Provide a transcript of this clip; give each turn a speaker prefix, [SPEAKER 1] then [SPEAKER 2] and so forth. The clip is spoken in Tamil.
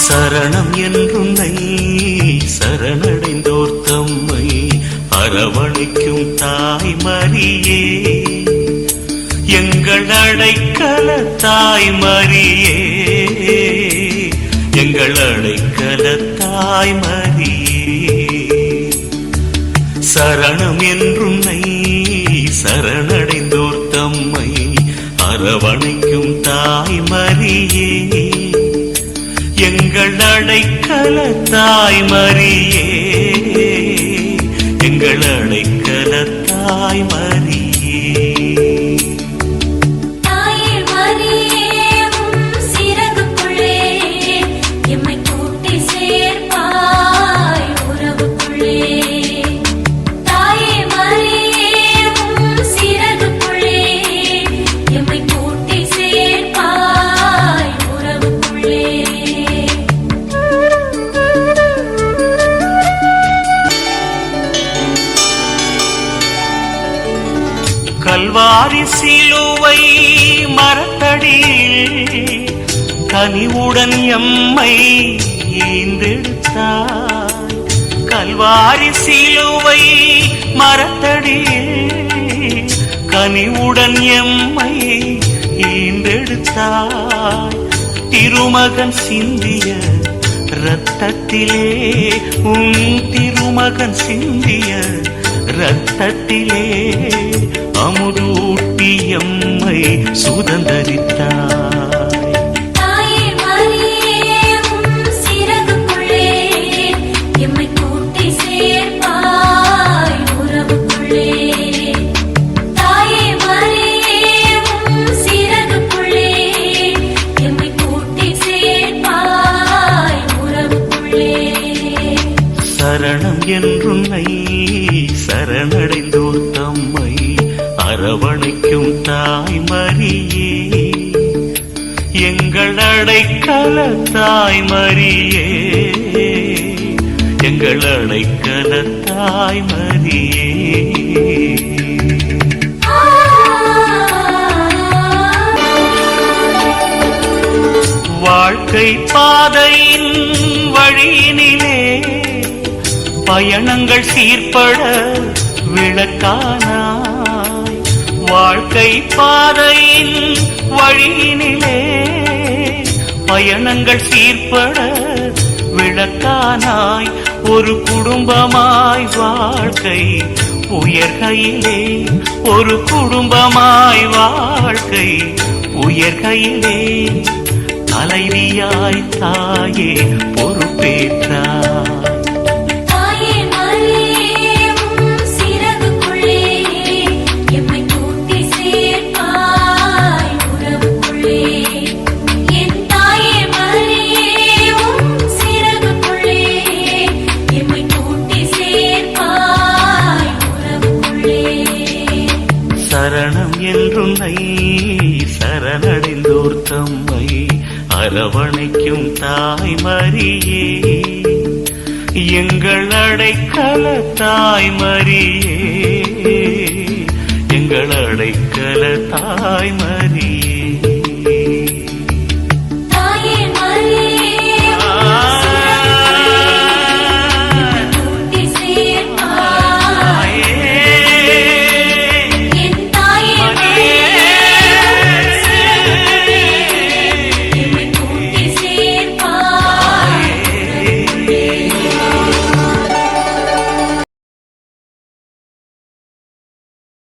[SPEAKER 1] சரணம் என்றுன்னை சரணடைந்தோர் தம்மை அரவணைக்கும் தாய் மரியே, எங்கள் அடைக்கல தாய் மரியே, எங்கள் அடைக்கல தாய் மரியே. சரணம் என்றுன்னை சரணடைந்தோர் தம்மை அரவணைக்கும் தாய் மரியே, எங்கள் அடைக்கல தாய் மரியே, எங்கள் அடைக்கல தாய் மரியே. கல்வாரி சிலுவை மரத்தடியில் கனிவுடன் எம்மை ஈந்தெடுத்தாய். கல்வாரி சிலுவை மரத்தடியில் கனிவுடன் எம்மை ஈந்தெடுத்தாய். திருமகன் சிந்திய இரத்தத்திலே, உன் திருமகன் சிந்திய இரத்தத்திலே அமுதூட்டி எம்மை சுதந்தரித்தாய். சரணம் என்றுன்னை சரணடைந்தோர் தம்மை அரவணைக்கும் தாய் மரியே, எங்கள் அடைக்கல தாய் மரியே, எங்கள் அடைக்கல தாய் மரியே. வாழ்க்கை பாதையின் வழியினிலே பயணங்கள் சீர்பட விளக்கானாய். வாழ்க்கை பாதையின் வழியினிலே பயணங்கள் சீர்பட விளக்கானாய். ஒரு குடும்பமாய் வாழ்க்கை உயர்கையிலே, ஒரு குடும்பமாய் வாழ்க்கை உயர்கையிலே தலைவியாய் தாயே பொறுப்பேற்றாய். சரணம் என்றுன்னை சரணடைந்தோர் தம்மை அரவணைக்கும் தாய் மரியே, எங்கள் அடைக்கல தாய் மரியே, எங்கள் அடைக்கல தாய் மரியே.